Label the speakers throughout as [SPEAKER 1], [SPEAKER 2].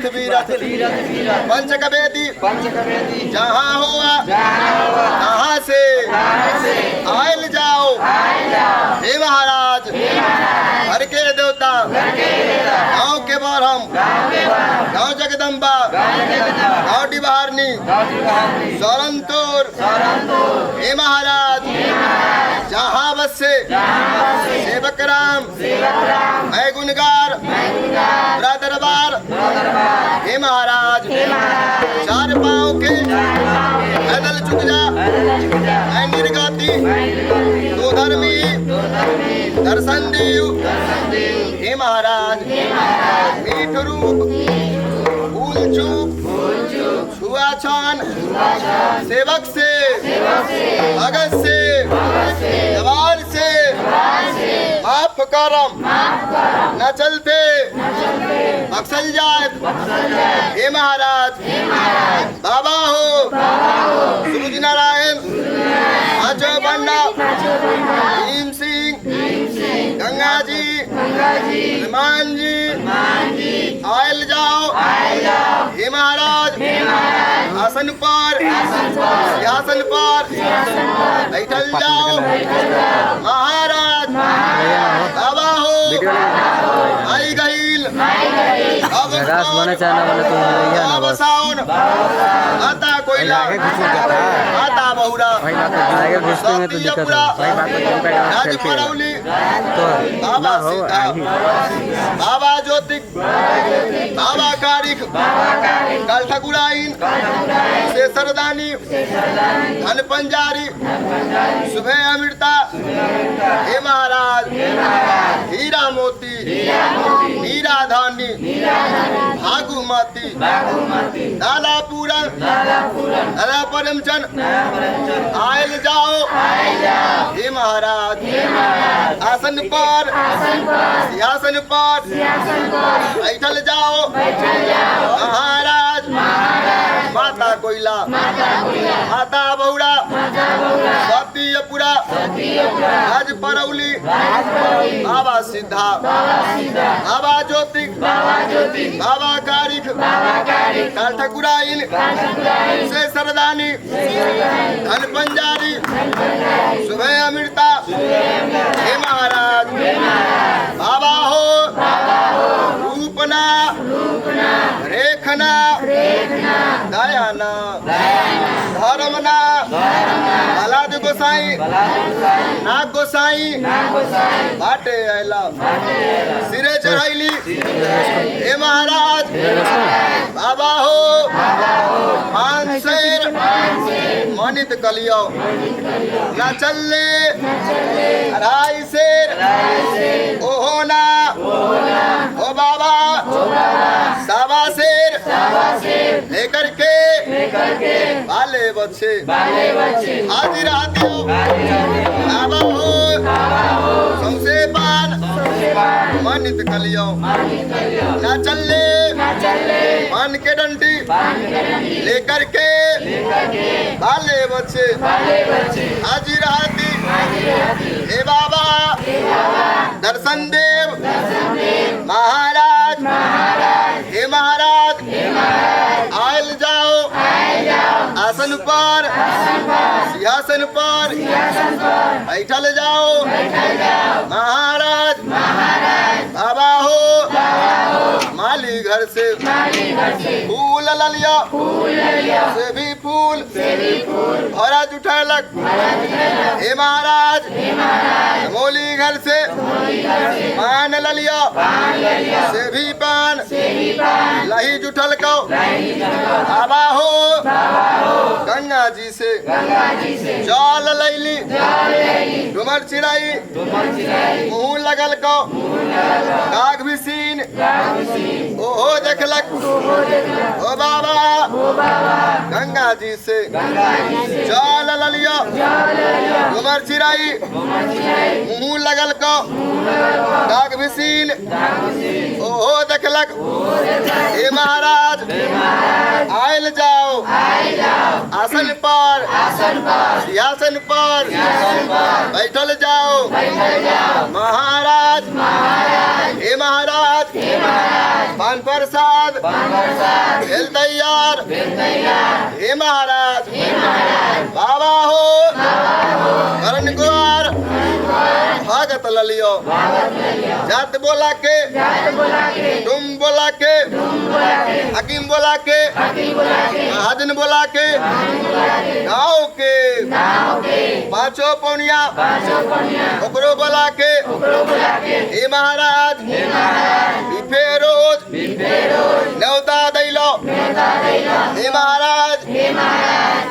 [SPEAKER 1] तीरथ बीरथ पंचकवेदी जहाँ हुआ तहाँ से आयल जाओ। हे महाराज हर के देवता गाँव के बरहम गाँव जगदम्बा गाँव डिबहारनी सौरंतुर हे महाराज जहाँ बस से सेवक राम मैं गुनगार बुरा दरबार। हे महाराज चार पाँव के पैदल झुक जा मैं निर्गाती तो धर्मी दर्शन दीव। हे महाराज मीठ रूप फूल चूप छुआछान सेवक से भगत से जवान से माफ करम न चलते बख्शल जाए। हे महाराज बाबा हो सूरज नारायण पांचों बन्ना भीम सिंह गंगा जी हनुमान जी आयल जाओ। हे महाराज आसन पर सिंहासन पर बैठल जाओ। महाराज बाबा हो आई गईल अब साउन आता कोयला आता बहुरा राज परौली बाबा सीता बाबा ज्योतिक बाबा कारिक कल ठकुराइन से सरदानी धन पंजारी सुबह अमृता। हे महाराज हीरा मोती हीरा धानी भागुमती दादा पूरन दादा परमचंद आयल जाओ। हे महाराज आसन पर सिंहासन पर बैठल जाओ। महाराज माता कोयला माता बहुड़ा सतीयपुरा राज परौली बाबा सिद्धा बाबा ज्योतिक बाबा कारिक काल ठकुराइन से सरदानी धन पंजारी सुबह अमृता। हे महाराज बाबा हो रूपना रेखना दयाना धर्मना भलाद गोसाई नाग गोसाई बाटे आयला सिरे चढ़ैली। हे महाराज बाबा हो मानसेर मनित कलियो न चले राई शेर ओहो ना ओ बाबा सावा शेर लेकर के बाले बच्चे हाजिर हाथियों बाबा हो सौसे पान मनित कलियो न चले मन के डंडी लेकर के बाले बच्चे हाजिर हाथी। हे बाबा दर्शन देव महाराज हे महाराज आयल जाओ। आसन पर सिंहासन पर बैठल जाओ। महाराज बाबा हो माली घर से फूल ललिया से भी फूल भरा जुठैलक। हे महाराज मोली घर से पान ललिया से भी पान लही जुठल को। बाबा हो गंगा जी से जल लैली डुमर चिड़ाई मुँह लगल को काग भी सीन ओहो देखलक। ओ बाबा गंगा जी से जल ललिया डुमर चिड़ाई मुँह लगल को काग भी सीन ओहो देखलक। हे महाराज आयल जाओ आसन पर सिंहासन पर बैठल जाओ महाराज हे महाराज पान प्रसाद खेल तैयार हे महाराज बाबा हो करण गुआर भागत ललियो जात बोला के तुम बोला के हकीम बोला के महाजन बोला के गाँव के पांचों पौनिया ओकरो बोला के हे महाराज बिफे रोज न्योता दैलो हे महाराज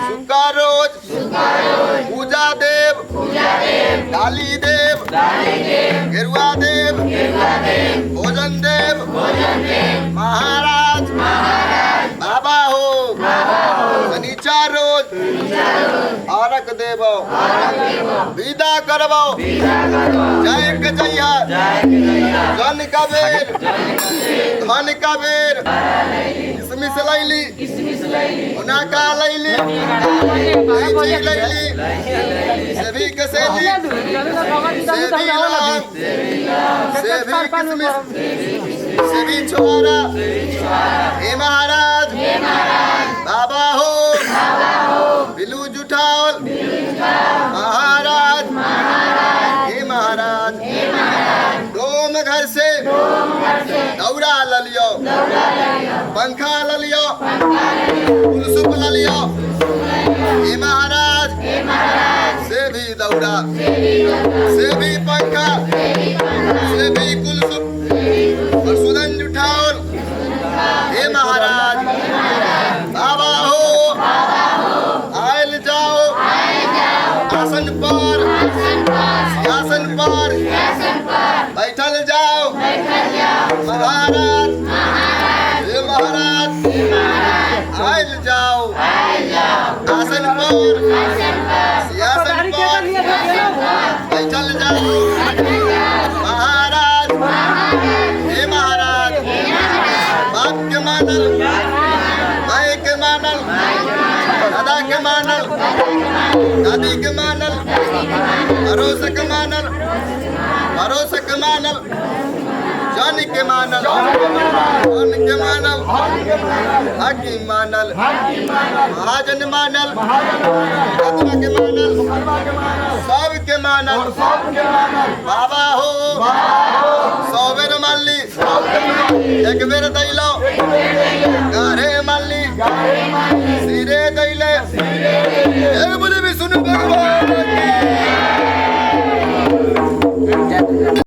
[SPEAKER 1] सुक्का रोज पूजा देव डाली देव गेरुआ देव भोजन देव महाराज बाबा हो शनिचार रोज आरक देव विदा करबो जय के जइया जन का बेर धन का बेर किसमिस लैली उनाका लैली लैली सेभी के सेली सेभी लाम सेभी किसमिस सेभी छोरा हे महाराज बाबा हो बिलू जुठाओल महाराज हे महाराज डोम घर से दौड़ा लियो पंखा लियो कुलसुप लियो हे महाराज से भी दौड़ा से भी पंखा से भी कुलसुप और सुदन जुठाओल हे महाराज बाबा हो आयल जाओ आसन पर सिंहासन पर बैठल जाओ महाराज हे महाराज आयल जाओ आसन पर सिंहासन पर बैठल जाओ महाराज हे महाराज बाप के मानल माए के मानल दादा के मानल दादी के मानल भरोसा के मानल भरोसा के मानल जान के मानल जान के मानल हकीम मानल महाजन मानल आत्मा के मानल सब के मानल बाबा हो 100 बेर मान ली एक बेर दैला